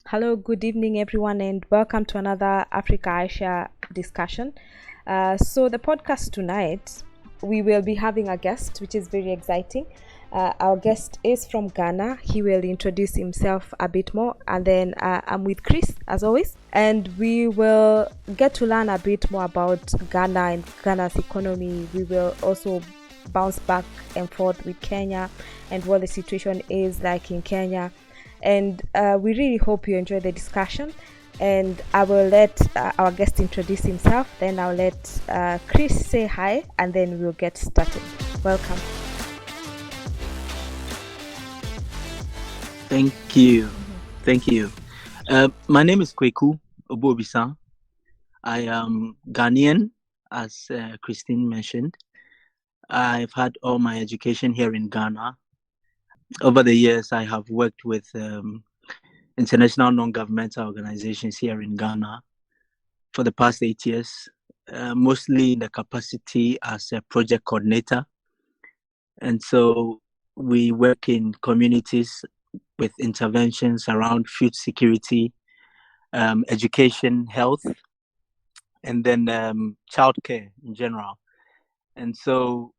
Hello, good evening, everyone, and welcome to another Africa Asia discussion. So, the podcast tonight, we will be having a guest, which is very exciting. Our guest is from Ghana. He will introduce himself a bit more, and then I'm with Chris, as always, and we will get to learn a bit more about Ghana and Ghana's economy. We will also bounce back and forth with Kenya and what the situation is like in Kenya. And we really hope you enjoy the discussion. And I will let our guest introduce himself. Then I'll let Chris say hi, and then we'll get started. Welcome. Thank you. Thank you. My name is Kweku Obobisan. I am Ghanaian, as Christine mentioned. I've had all my education here in Ghana. Over the years, I have worked with international non-governmental organizations here in Ghana for the past 8 years, mostly in the capacity as a project coordinator. And so we work in communities with interventions around food security, education, health, and then childcare in general. And so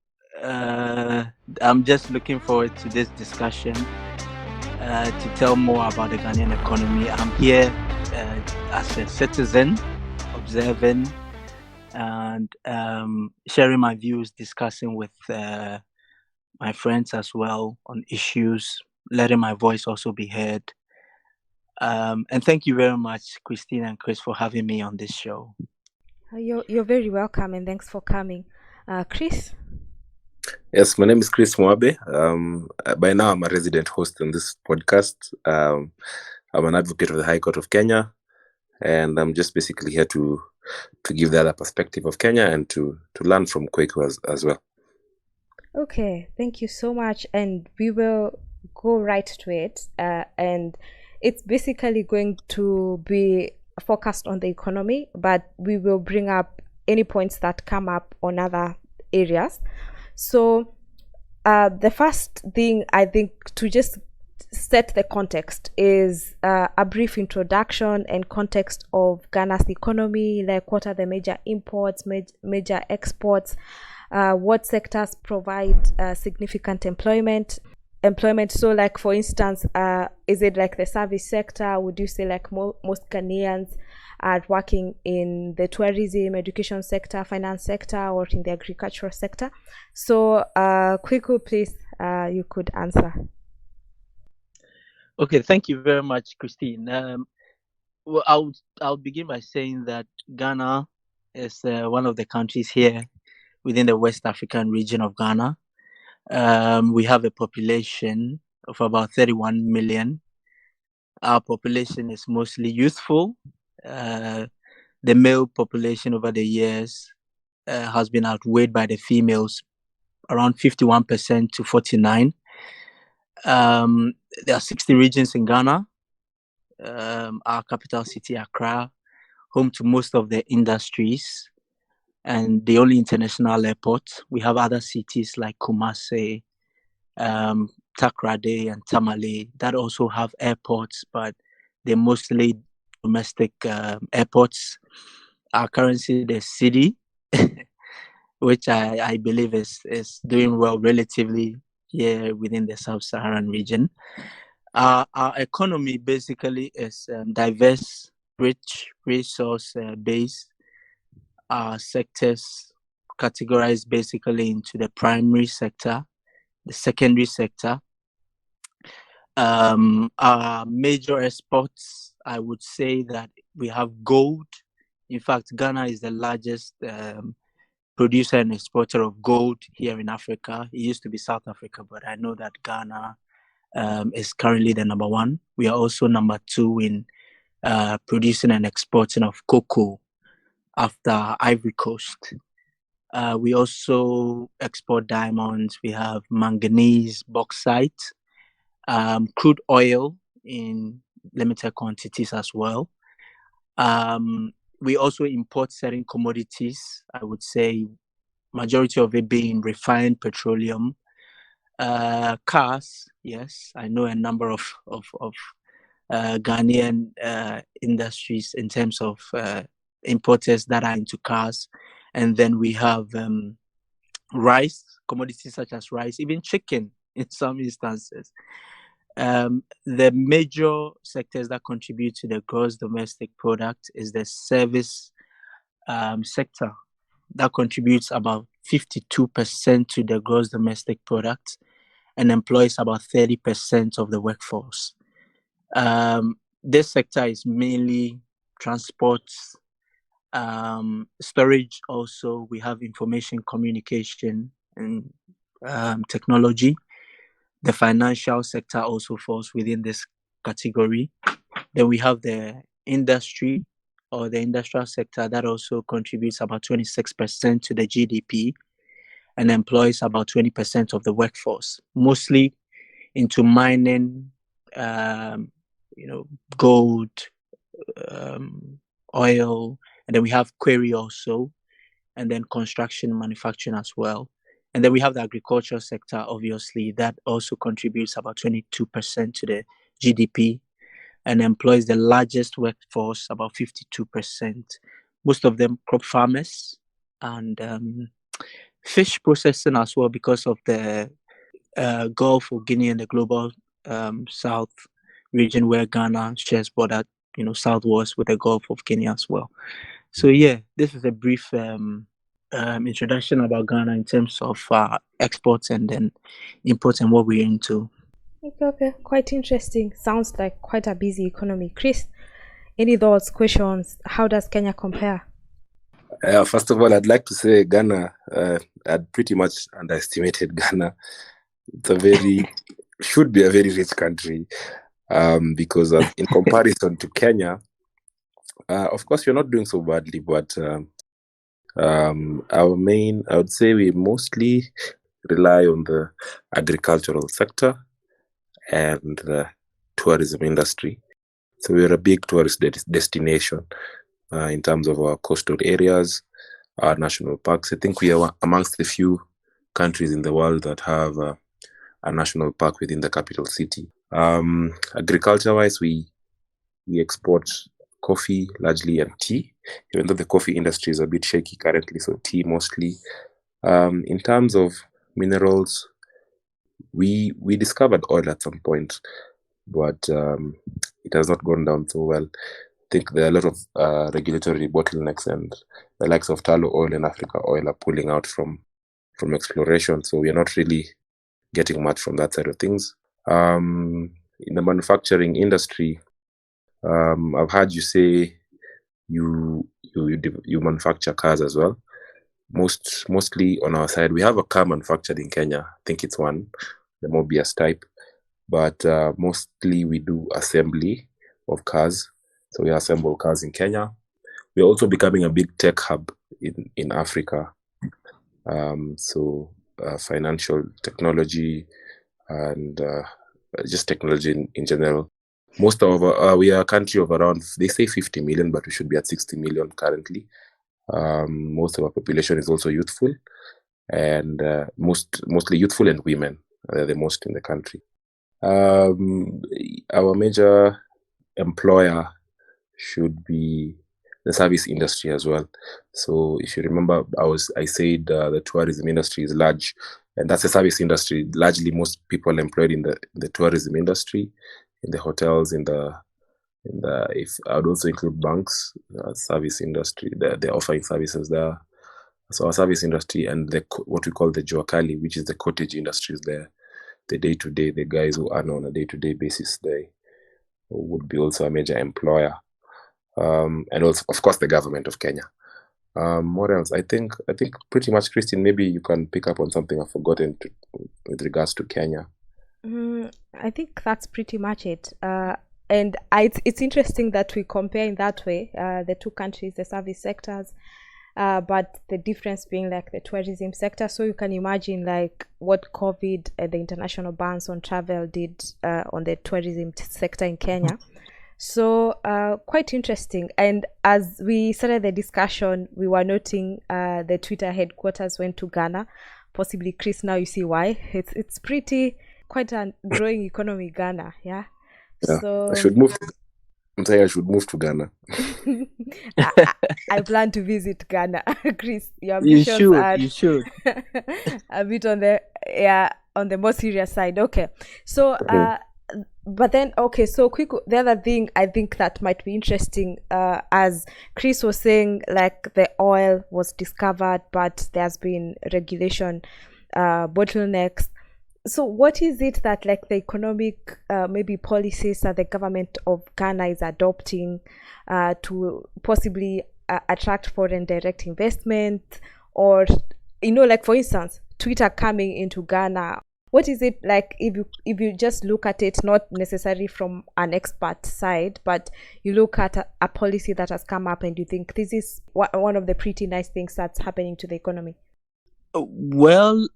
I'm just looking forward to this discussion to tell more about the Ghanaian economy. I'm here as a citizen, observing and sharing my views, discussing with my friends as well on issues, letting my voice also be heard. And thank you very much, Christine and Chris, for having me on this show. You're very welcome, and thanks for coming. Chris? Yes, my name is Chris Mwabe. By now, I'm a resident host on this podcast. I'm an advocate of the High Court of Kenya, and I'm just basically here to give the other perspective of Kenya and to learn from Kweku as well. Okay, thank you so much. And we will go right to it. And it's basically going to be focused on the economy, but we will bring up any points that come up on other areas. So the first thing I think to just set the context is a brief introduction and context of Ghana's economy, like what are the major imports, major exports, what sectors provide significant employment. So like, for instance, is it like the service sector? Would you say like most Ghanaians are working in the tourism, education sector, finance sector, or in the agricultural sector? So Kweku, please, you could answer. Okay, thank you very much, Christine. Well, I'll begin by saying that Ghana is one of the countries here within the West African region of Ghana. We have a population of about 31 million. Our population is mostly youthful. The male population over the years has been outweighed by the females, around 51% to 49%. There are 60 regions in Ghana. Our capital city, Accra, home to most of the industries and the only international airport. We have other cities like Kumasi, Takoradi, and Tamale that also have airports, but they're mostly domestic airports. Our currency, the city, which I believe is doing well relatively here within the Sub-Saharan region. Our economy basically is diverse, rich, resource based. Our sectors categorized basically into the primary sector, the secondary sector. Our major exports, I would say that we have gold. In fact, Ghana is the largest producer and exporter of gold here in Africa. It used to be South Africa, but I know that Ghana is currently the number one. We are also number two in producing and exporting of cocoa after Ivory Coast. We also export diamonds. We have manganese, bauxite, crude oil in limited quantities as well. We also import certain commodities, I would say majority of it being refined petroleum. Cars, yes, I know a number of Ghanaian industries in terms of importers that are into cars. And then we have rice, commodities such as rice, even chicken in some instances. The major sectors that contribute to the gross domestic product is the service sector that contributes about 52% to the gross domestic product and employs about 30% of the workforce. This sector is mainly transport, storage. Also, we have information communication and technology. The financial sector also falls within this category. Then we have the industry or the industrial sector that also contributes about 26% to the GDP and employs about 20% of the workforce, mostly into mining, gold, oil, and then we have quarry also, and then construction, manufacturing as well. And then we have the agricultural sector, obviously, that also contributes about 22% to the GDP and employs the largest workforce, about 52%. Most of them crop farmers and fish processing as well, because of the Gulf of Guinea and the global south region where Ghana shares border, southwards with the Gulf of Guinea as well. So yeah, this is a brief introduction about Ghana in terms of exports and then imports and what we're into. Okay, quite interesting. Sounds like quite a busy economy. Chris, any thoughts, questions? How does Kenya compare? First of all, I'd like to say Ghana, I'd pretty much underestimated Ghana. Should be a very rich country, because in comparison to Kenya, of course, we're not doing so badly, but I would say we mostly rely on the agricultural sector and the tourism industry. So we're a big tourist destination in terms of our coastal areas, our national parks. I think we are amongst the few countries in the world that have a national park within the capital city. Agriculture-wise, we export coffee largely and tea, even though the coffee industry is a bit shaky currently, so tea mostly. In terms of minerals, we discovered oil at some point, but it has not gone down so well. I think there are a lot of regulatory bottlenecks, and the likes of Talo Oil and Africa Oil are pulling out from exploration, so we are not really getting much from that side of things. In the manufacturing industry, I've heard you say you manufacture cars as well. Mostly on our side, we have a car manufactured in Kenya. I think it's one, the Mobius type, but mostly we do assembly of cars. So we assemble cars in Kenya. We're also becoming a big tech hub in Africa. So financial technology and just technology in general. Most of we are a country of around, they say 50 million, but we should be at 60 million currently. Most of our population is also youthful, and mostly youthful and women. They're the most in the country. Our major employer should be the service industry as well. So if you remember, I said the tourism industry is large, and that's a service industry. Largely, most people employed in the tourism industry, in the hotels, if I would also include banks, service industry. They're offering services there. So our service industry and what we call the Juakali, which is the cottage industries there, the day-to-day, the guys who earn on a day-to-day basis, they would be also a major employer. And also, of course, the government of Kenya. What else? I think pretty much, Christine, maybe you can pick up on something I've forgotten with regards to Kenya. I think that's pretty much it. And it's interesting that we compare in that way, the two countries, the service sectors, but the difference being like the tourism sector. So you can imagine like what COVID and the international bans on travel did on the tourism sector in Kenya. So quite interesting. And as we started the discussion, we were noting the Twitter headquarters went to Ghana. Possibly, Chris, now you see why. It's quite a growing economy, Ghana, yeah. Yeah, So I should move. I'm saying I should move to Ghana. I plan to visit Ghana. Chris, your You ambitions should. are You should. a bit on the on the more serious side. Okay. So Mhm. but then okay, so quick, the other thing I think that might be interesting, as Chris was saying, like the oil was discovered but there's been regulation bottlenecks. So what is it that like the economic maybe policies that the government of Ghana is adopting to possibly attract foreign direct investment, or like for instance Twitter coming into Ghana? What is it like, if you just look at it, not necessarily from an expert side, but you look at a policy that has come up and you think this is one of the pretty nice things that's happening to the economy? Well,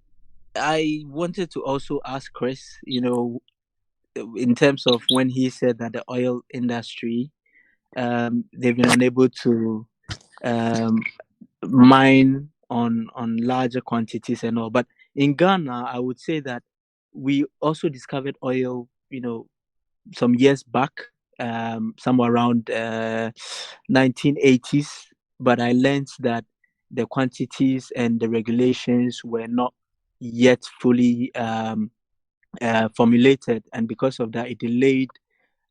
I wanted to also ask Chris, in terms of when he said that the oil industry, they've been unable to um, mine on larger quantities and all. But in Ghana, I would say that we also discovered oil, some years back, somewhere around 1980s. But I learned that the quantities and the regulations were not yet fully formulated, and because of that, it delayed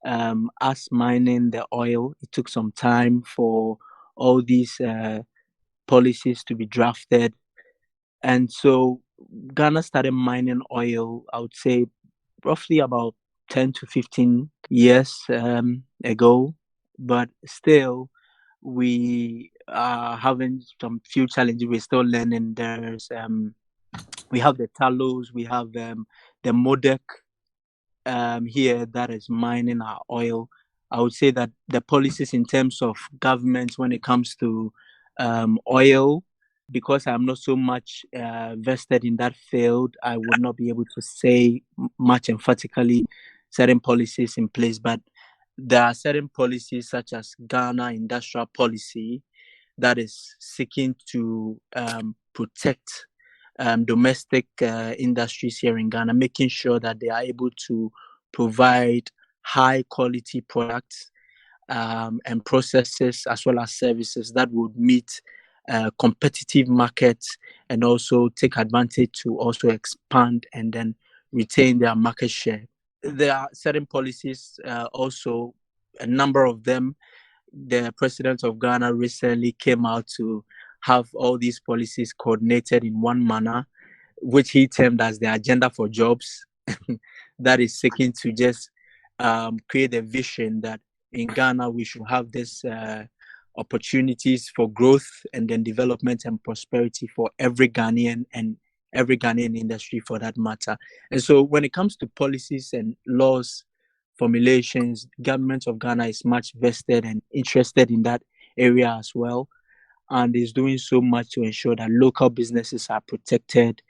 us mining the oil. It took some time for all these policies to be drafted, and so Ghana started mining oil, I would say, roughly about 10 to 15 years ago. But still, we are having some few challenges. We're still learning. We have the Talos, we have the Modek here that is mining our oil. I would say that the policies in terms of government when it comes to oil, because I'm not so much vested in that field, I would not be able to say much emphatically certain policies in place. But there are certain policies such as Ghana industrial policy that is seeking to protect domestic industries here in Ghana, making sure that they are able to provide high quality products and processes as well as services that would meet competitive markets, and also take advantage to also expand and then retain their market share. There are certain policies also, a number of them. The president of Ghana recently came out to have all these policies coordinated in one manner, which he termed as the agenda for jobs, that is seeking to just create a vision that in Ghana we should have this opportunities for growth and then development and prosperity for every Ghanaian and every Ghanaian industry for that matter. And so when it comes to policies and laws formulations, government of Ghana is much vested and interested in that area as well, and is doing so much to ensure that local businesses are protected,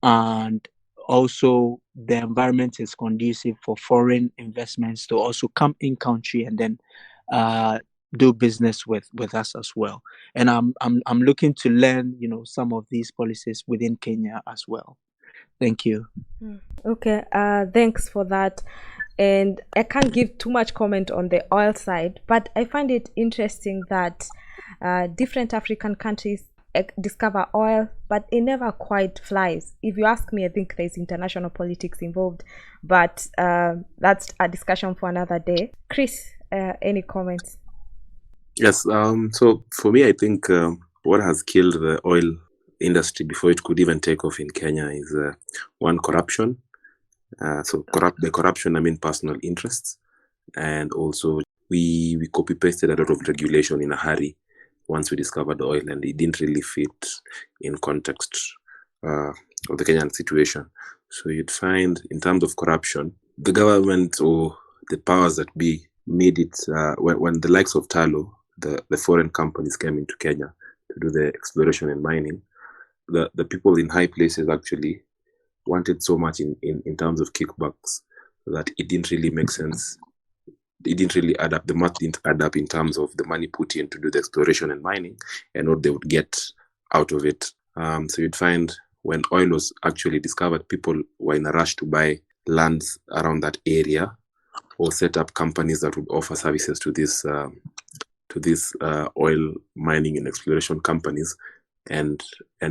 and also the environment is conducive for foreign investments to also come in country and then do business with us as well. And I'm looking to learn some of these policies within Kenya as well. Thank you. Okay, thanks for that. And I can't give too much comment on the oil side, but I find it interesting that different African countries discover oil, but it never quite flies. If you ask me, I think there's international politics involved, but that's a discussion for another day. Chris, any comments? Yes. So for me, I think what has killed the oil industry before it could even take off in Kenya is one, corruption. The corruption, I mean personal interests, and also we copy pasted a lot of regulation in a hurry once we discovered the oil, and it didn't really fit in context of the Kenyan situation. So you'd find in terms of corruption, the government or the powers that be made it when the likes of Talo, the foreign companies came into Kenya to do the exploration and mining, the people in high places actually wanted so much in terms of kickbacks that it didn't really make sense. It didn't really add up. The math didn't add up in terms of the money put in to do the exploration and mining and what they would get out of it. So you'd find when oil was actually discovered, people were in a rush to buy lands around that area or set up companies that would offer services to these oil mining and exploration companies. And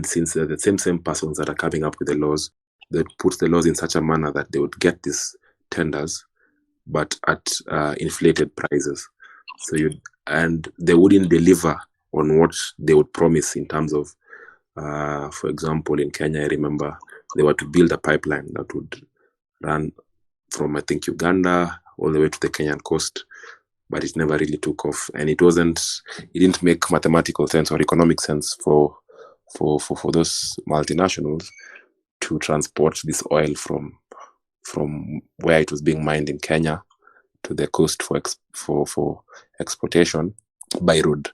since they're the same persons that are coming up with the laws, they put the laws in such a manner that they would get these tenders, but at inflated prices. And they wouldn't deliver on what they would promise in terms of, for example, in Kenya, I remember they were to build a pipeline that would run from, I think, Uganda all the way to the Kenyan coast, but it never really took off, and it didn't make mathematical sense or economic sense for those multinationals to transport this oil from where it was being mined in Kenya to the coast for exportation by road.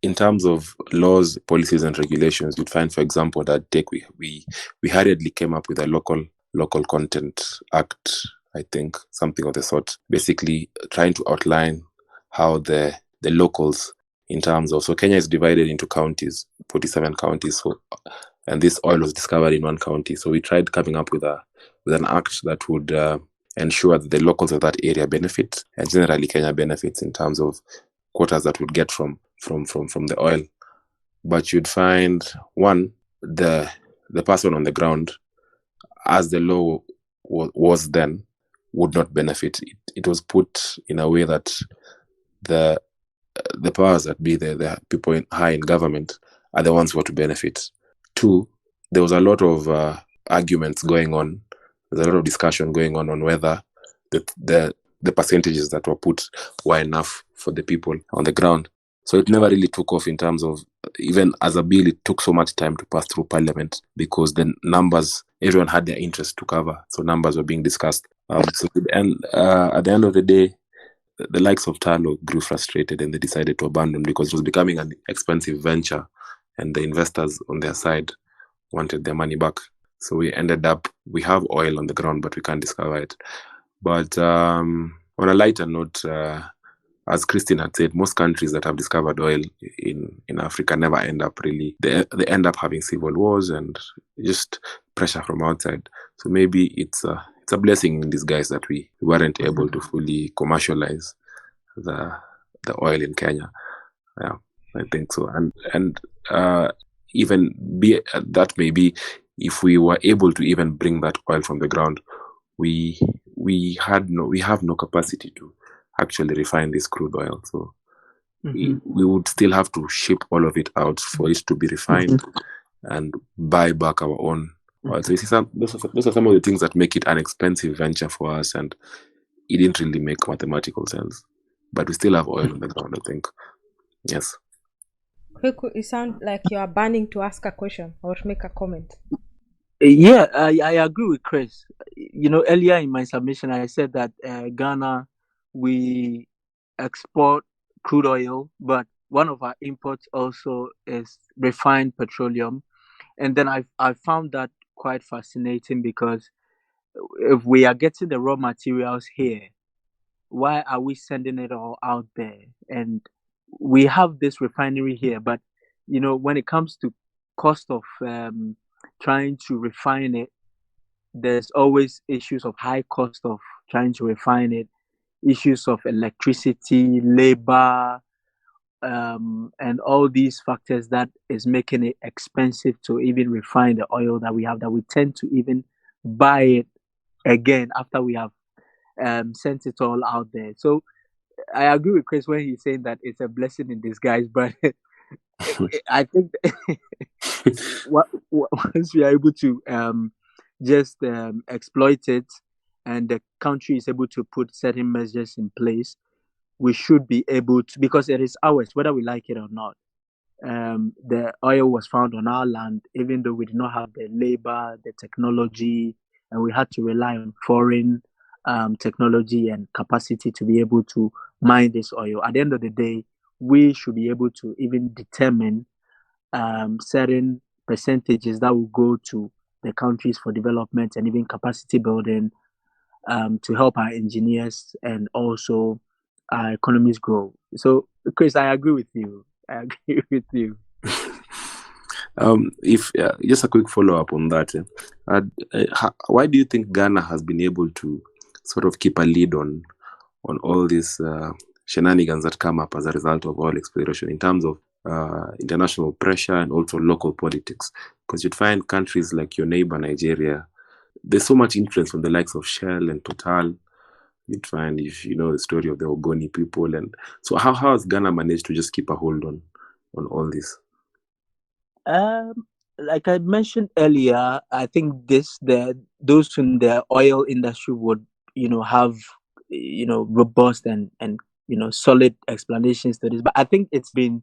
In terms of laws, policies, and regulations, you'd find, for example, that we hurriedly came up with a local content act, I think, something of the sort, basically trying to outline how the locals, in terms of, so Kenya is divided into counties, 47 counties, and this oil was discovered in one county. So we tried coming up with an act that would ensure that the locals of that area benefit, and generally Kenya benefits in terms of quotas that would get from the oil. But you'd find, one, the person on the ground, as the law was then, would not benefit. It was put in a way that the powers that be, the people high in government, are the ones who are to benefit. Two, there was a lot of arguments going on. There's a lot of discussion going on whether the percentages that were put were enough for the people on the ground. So it never really took off in terms of, even as a bill, it took so much time to pass through Parliament because the numbers, everyone had their interest to cover. So numbers were being discussed. At the end of the day, the likes of Talo grew frustrated and they decided to abandon because it was becoming an expensive venture and the investors on their side wanted their money back. So we ended up, we have oil on the ground, but we can't discover it. But on a lighter note, as Christine had said, most countries that have discovered oil in Africa never end up really, they end up having civil wars and just pressure from outside. So maybe it's a blessing in disguise that we weren't able to fully commercialize the oil in Kenya. Yeah, I think so. And even that maybe if we were able to even bring that oil from the ground, we have no capacity to actually refine this crude oil. So we would still have to ship all of it out for it to be refined and buy back our own oil. So you see, those are some of the things that make it an expensive venture for us, and it didn't really make mathematical sense. But we still have oil on the ground, I think. Yes. You sound like you are burning to ask a question or make a comment. Yeah, I agree with Chris. Earlier in my submission, I said that Ghana, we export crude oil, but one of our imports also is refined petroleum. And then I found that quite fascinating because if we are getting the raw materials here, why are we sending it all out there? And we have this refinery here, but when it comes to cost of trying to refine it, there's always issues of high cost of trying to refine it, issues of electricity, labor, and all these factors that is making it expensive to even refine the oil that we have, that we tend to even buy it again after we have sent it all out there. So I agree with Chris when he's saying that it's a blessing in disguise, but I think once we are able to just exploit it and the country is able to put certain measures in place, we should be able to, because it is ours, whether we like it or not. The oil was found on our land, even though we did not have the labor, the technology, and we had to rely on foreign technology and capacity to be able to mine this oil. At the end of the day, we should be able to even determine certain percentages that will go to the countries for development and even capacity building to help our engineers and also our economies grow. So, Chris, I agree with you. If just a quick follow-up on that, why do you think Ghana has been able to sort of keep a lead on on all these shenanigans that come up as a result of oil exploration in terms of international pressure and also local politics. Because you'd find countries like your neighbor Nigeria, there's so much influence from the likes of Shell and Total. You'd find, if you know the story of the Ogoni people. And so how has Ghana managed to just keep a hold on all this? Like I mentioned earlier, I think those in the oil industry would, have, robust and solid explanations to this. But I think it's been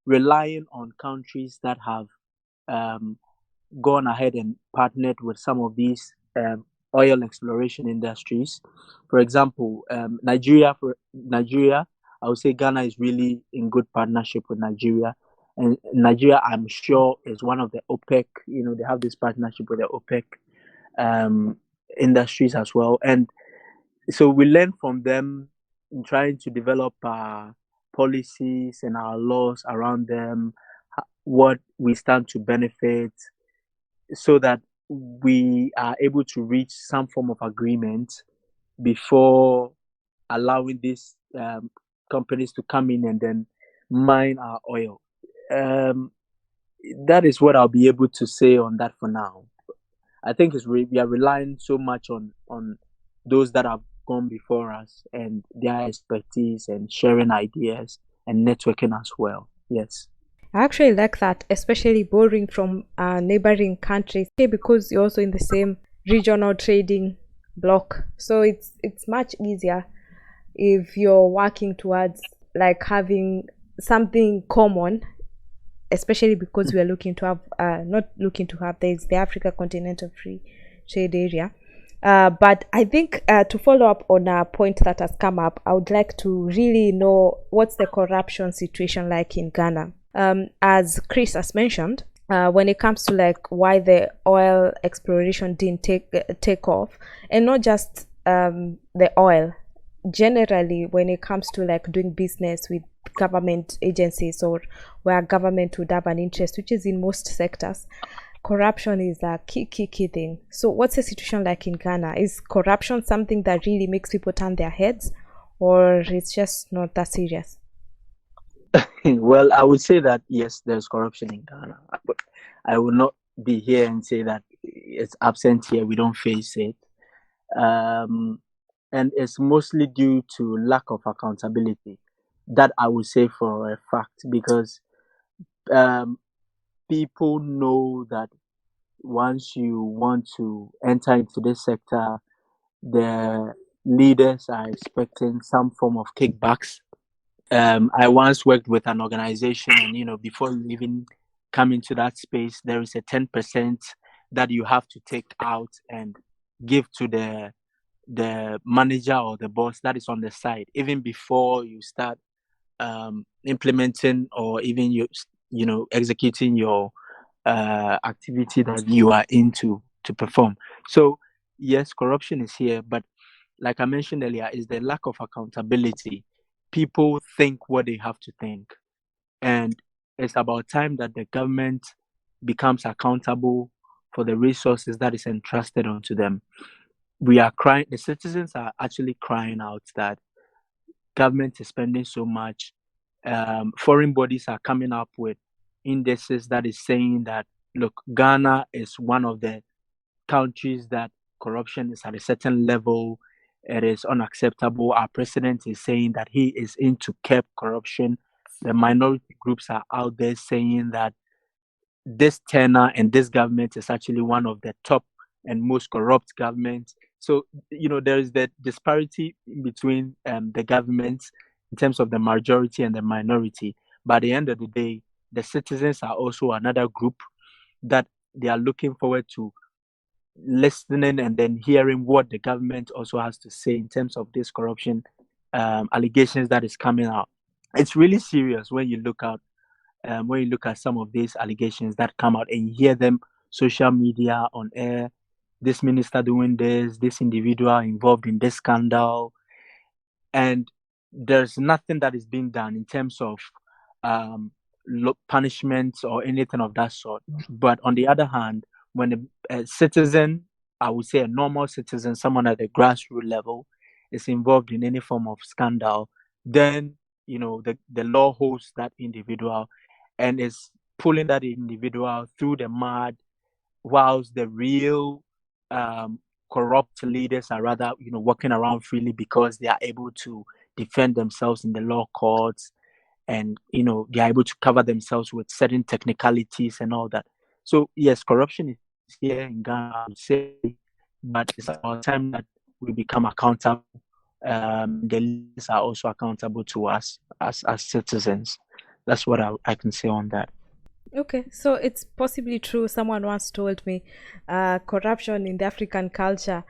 relying on countries that have gone ahead and partnered with some of these oil exploration industries. For example, Nigeria, I would say Ghana is really in good partnership with Nigeria. And Nigeria, I'm sure, is one of the OPEC, they have this partnership with the OPEC industries as well. And so we learn from them in trying to develop our policies and our laws around them, what we stand to benefit, so that we are able to reach some form of agreement before allowing these companies to come in and then mine our oil. That is what I'll be able to say on that for now. I think we are relying so much on those that have gone before us and their expertise and sharing ideas and networking as well. Yes. I actually like that, especially borrowing from neighboring countries, because you're also in the same regional trading bloc. So it's much easier if you're working towards like having something common, especially because we are looking to have there's the Africa Continental Free Trade Area. But I think to follow up on a point that has come up, I would like to really know what's the corruption situation like in Ghana. As Chris has mentioned, when it comes to like why the oil exploration didn't take off, and not just the oil, generally when it comes to like doing business with government agencies or where government would have an interest, which is in most sectors, corruption is a key thing. So what's the situation like in Ghana? Is corruption something that really makes people turn their heads, or it's just not that serious? Well, I would say that yes, there's corruption in Ghana, but I will not be here and say that it's absent here. We don't face it, and it's mostly due to lack of accountability. That I would say for a fact, because people know that once you want to enter into this sector, the leaders are expecting some form of kickbacks. I once worked with an organization, and before you even come into that space, there is a 10% that you have to take out and give to the manager or the boss that is on the side, even before you start implementing or even executing your activity that you are into to perform. So yes, corruption is here, but like I mentioned earlier, is the lack of accountability. People think what they have to think, and it's about time that the government becomes accountable for the resources that is entrusted onto them. We are crying, the citizens are actually crying out that government is spending so much. Foreign bodies are coming up with indices that is saying that, look, Ghana is one of the countries that corruption is at a certain level. It is unacceptable. Our president is saying that he is into curb corruption. The minority groups are out there saying that this tenor and this government is actually one of the top and most corrupt governments. So, there is that disparity between the governments in terms of the majority and the minority. But at the end of the day, the citizens are also another group that they are looking forward to listening and then hearing what the government also has to say in terms of this corruption allegations that is coming out. It's really serious when you look at some of these allegations that come out and you hear them social media, on air, this minister doing this individual involved in this scandal, and there's nothing that is being done in terms of punishments or anything of that sort. But on the other hand, when a citizen, I would say a normal citizen, someone at the grassroots level, is involved in any form of scandal, then the law holds that individual and is pulling that individual through the mud, whilst the real corrupt leaders are rather walking around freely because they are able to defend themselves in the law courts, and they are able to cover themselves with certain technicalities and all that. So yes, corruption is here in Ghana, I would say, but it's about time that we become accountable. The leaders are also accountable to us as citizens. That's what I can say on that. Okay, so it's possibly true. Someone once told me corruption in the African culture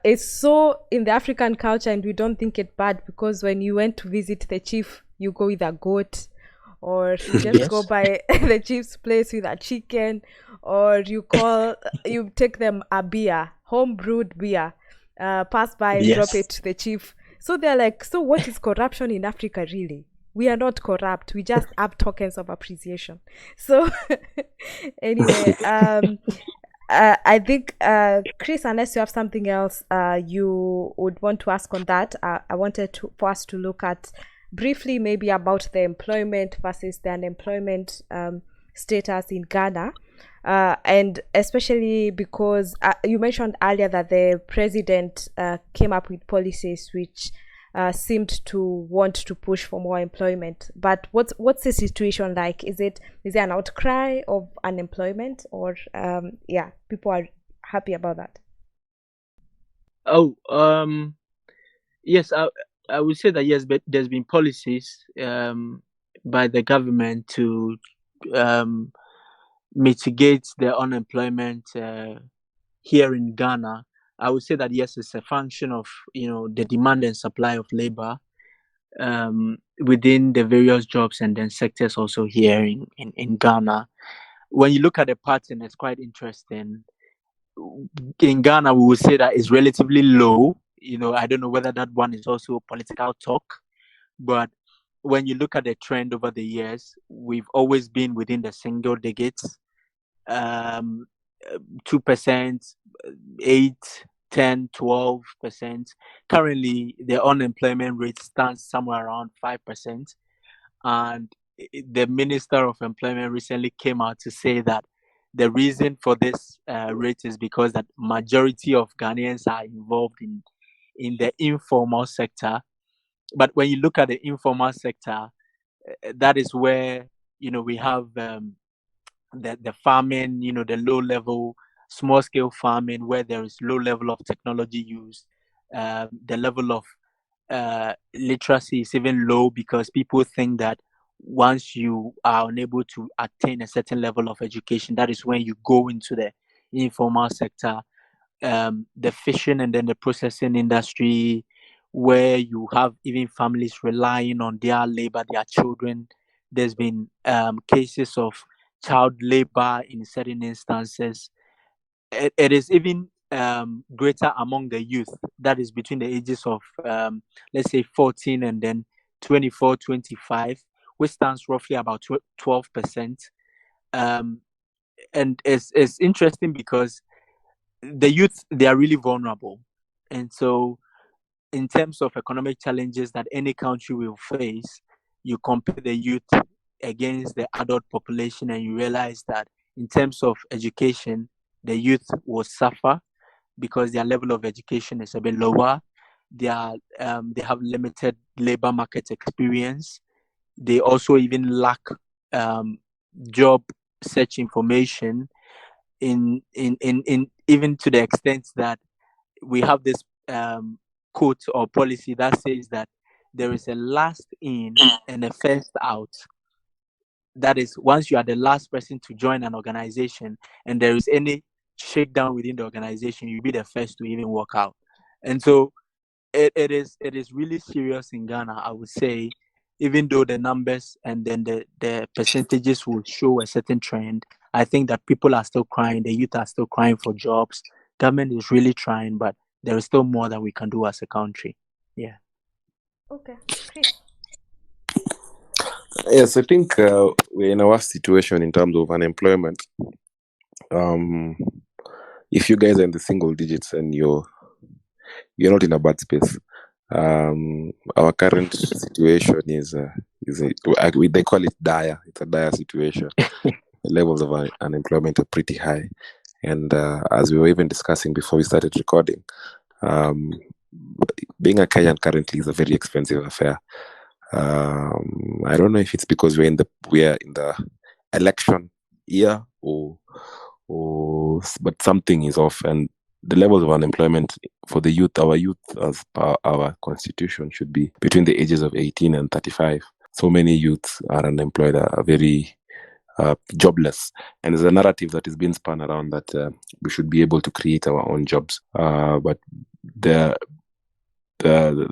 is so in the African culture, and we don't think it bad because when you went to visit the chief, you go with a goat, or you just Yes. go by the chief's place with a chicken, or you take them a beer, home brewed beer, pass by and drop Yes. it to the chief. So they're like, so what is corruption in Africa really? We are not corrupt. We just have tokens of appreciation. So anyway, I think Chris, unless you have something else you would want to ask on that, I wanted for us to look at briefly maybe about the employment versus the unemployment status in Ghana, and especially because you mentioned earlier that the president came up with policies which seemed to want to push for more employment. But what's the situation like? Is there an outcry of unemployment, or people are happy about that? Oh, yes, I would say that yes, but there's been policies by the government to mitigate the unemployment here in Ghana. I would say that yes, it's a function of the demand and supply of labor within the various jobs and then sectors also here in Ghana. When you look at the pattern, it's quite interesting. In Ghana, we would say that it's relatively low. I don't know whether that one is also political talk, but when you look at the trend over the years, we've always been within the single digits. 2%, 8, 10, 12%. Currently, the unemployment rate stands somewhere around 5%. And the Minister of Employment recently came out to say that the reason for this rate is because that majority of Ghanaians are involved in the informal sector. But when you look at the informal sector, that is where we have the farming, the low level, small scale farming where there is low level of technology used. The level of literacy is even low because people think that once you are unable to attain a certain level of education, that is when you go into the informal sector. The fishing and then the processing industry, where you have even families relying on their labor, their children. There's been cases of child labor in certain instances. It is even greater among the youth, that is between the ages of let's say 14 and then 24, 25, which stands roughly about 12%. And it's interesting because the youth, they are really vulnerable. And so in terms of economic challenges that any country will face, you compare the youth against the adult population and you realize that in terms of education, the youth will suffer because their level of education is a bit lower. They have limited labor market experience. They also even lack job search information in even to the extent that we have this quote or policy that says that there is a last in and a first out. That is, once you are the last person to join an organization and there is any shakedown within the organization, you'll be the first to even walk out. And so it is really serious in Ghana, I would say, even though the numbers and then the percentages will show a certain trend. I think that people are still crying, the youth are still crying for jobs. Government is really trying, but there is still more that we can do as a country. Yeah. Okay, Chris. Yes, I think we're in a worse situation in terms of unemployment. If you guys are in the single digits and you're not in a bad space, Our current situation they call it dire. It's a dire situation. The levels of unemployment are pretty high, and as we were even discussing before we started recording, being a Kenyan currently is a very expensive affair. I don't know if it's because we are in the election year or but something is off, and the levels of unemployment for the youth, our youth, as per our constitution, should be between the ages of 18 and 35. So many youths are unemployed, are very jobless, and there's a narrative that is being spun around that we should be able to create our own jobs, but the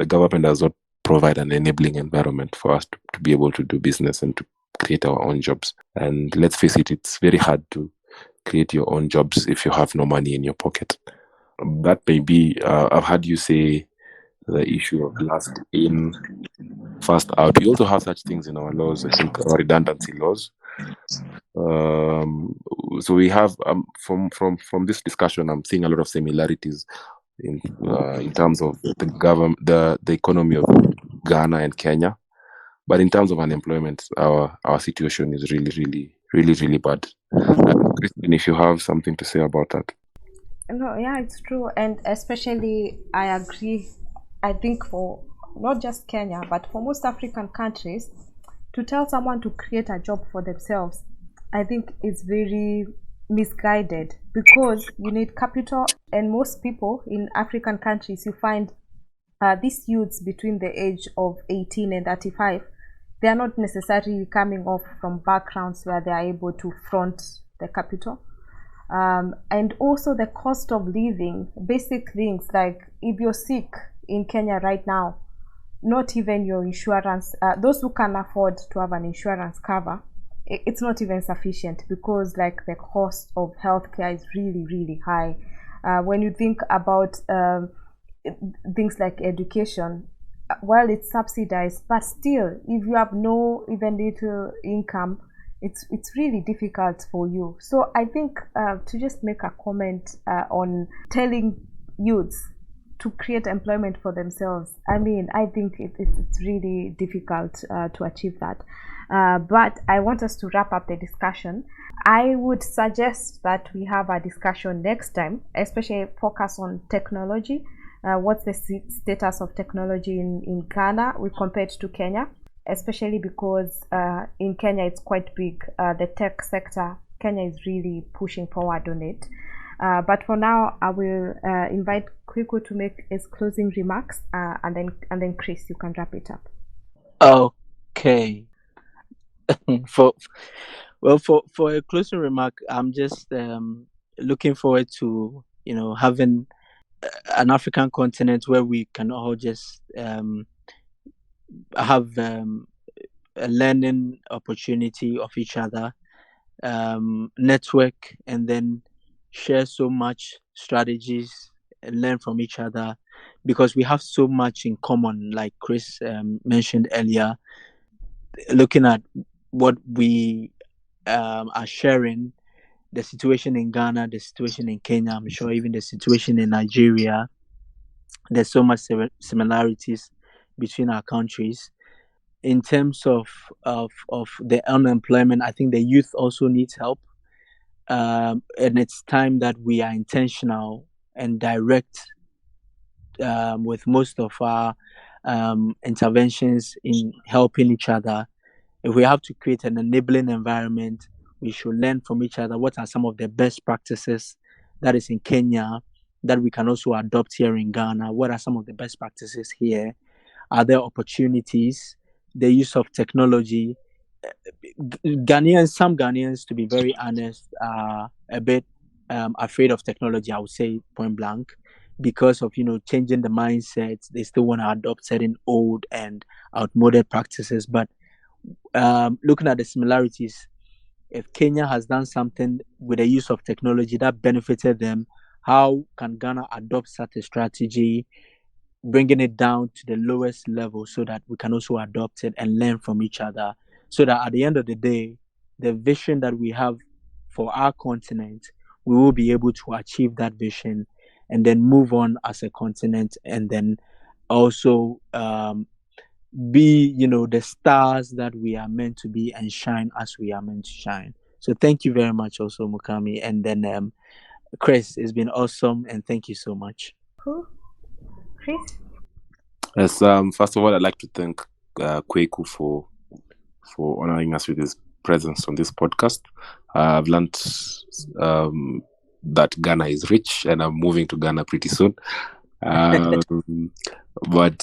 government does not provide an enabling environment for us to be able to do business and to create our own jobs. And let's face it, it's very hard to create your own jobs if you have no money in your pocket. That may be, I've heard you say the issue of last in, first out. We also have such things in our laws, I think, our redundancy laws. So we have, from this discussion, I'm seeing a lot of similarities in terms of the government, the economy of Ghana and Kenya, but in terms of unemployment, our situation is really bad. Christine, if you have something to say about that. No, yeah, it's true, and especially I agree. I think for not just Kenya, but for most African countries, to tell someone to create a job for themselves, I think it's very misguided, because you need capital, and most people in African countries, you find these youths between the age of 18 and 35, they are not necessarily coming off from backgrounds where they are able to front the capital. And also the cost of living, basic things like if you're sick in Kenya right now, not even your insurance, those who can afford to have an insurance cover, it's not even sufficient, because like the cost of healthcare is really high. When you think about things like education, while it's subsidized, but still, if you have no even little income, it's really difficult for you. So I think to just make a comment on telling youths to create employment for themselves, I mean, I think it's really difficult to achieve that. But I want us to wrap up the discussion. I would suggest that we have a discussion next time, especially focus on technology. What's the status of technology in Ghana we compared to Kenya, especially because in Kenya it's quite big. The tech sector, Kenya is really pushing forward on it. But for now, I will invite Kwiku to make his closing remarks, and then Chris, you can wrap it up. Okay. for a closing remark, I'm just looking forward to having an African continent where we can all just have a learning opportunity of each other, network, and then share so much strategies and learn from each other, because we have so much in common, like Chris mentioned earlier. Looking at what we are sharing, the situation in Ghana, the situation in Kenya, I'm sure even the situation in Nigeria, there's so much similarities between our countries. In terms of the unemployment, I think the youth also needs help, and it's time that we are intentional and direct with most of our interventions in helping each other. If we have to create an enabling environment, we should learn from each other. What are some of the best practices that is in Kenya that we can also adopt here in Ghana? What are some of the best practices here? Are there opportunities? The use of technology. Some Ghanaians, to be very honest, are a bit afraid of technology, I would say point blank, because of changing the mindset. They still want to adopt certain old and outmoded practices. But looking at the similarities, if Kenya has done something with the use of technology that benefited them, how can Ghana adopt such a strategy, bringing it down to the lowest level so that we can also adopt it and learn from each other, so that at the end of the day, the vision that we have for our continent, we will be able to achieve that vision and then move on as a continent, and then also be, the stars that we are meant to be and shine as we are meant to shine. So thank you very much also, Mukami. And then Chris, it's been awesome, and thank you so much. Cool. Chris? Yes, first of all, I'd like to thank Kweku for honoring us with his presence on this podcast. I've learned that Ghana is rich, and I'm moving to Ghana pretty soon. But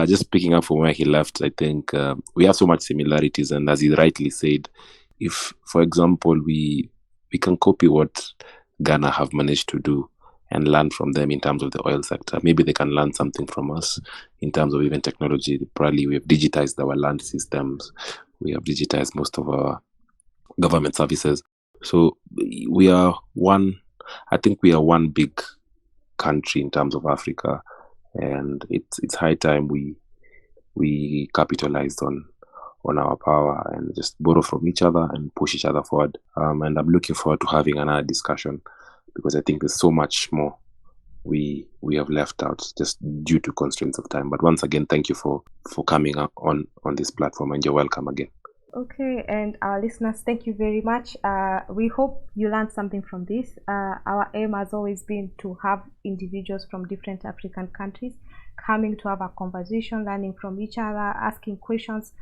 just picking up from where he left, I think we have so much similarities, and as he rightly said, if, for example, we can copy what Ghana have managed to do and learn from them in terms of the oil sector, maybe they can learn something from us in terms of even technology. Probably we have digitized our land systems, we have digitized most of our government services. So we are one big country in terms of Africa, and it's high time we capitalized on our power and just borrow from each other and push each other forward. And I'm looking forward to having another discussion, because I think there's so much more we have left out just due to constraints of time. But once again, thank you for coming up on this platform, and you're welcome again. Okay, and our listeners, thank you very much. We hope you learned something from this. Our aim has always been to have individuals from different African countries coming to have a conversation, learning from each other, asking questions,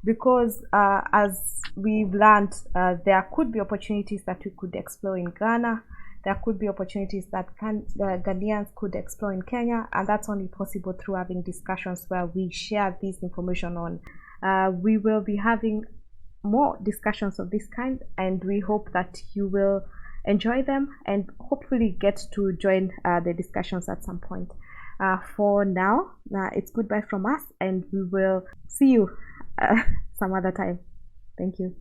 because as we've learned, there could be opportunities that we could explore in Ghana. There could be opportunities that Ghanaians could explore in Kenya, and that's only possible through having discussions where we share this information on. We will be having more discussions of this kind, and we hope that you will enjoy them and hopefully get to join the discussions at some point. For now, it's goodbye from us, and we will see you some other time. Thank you.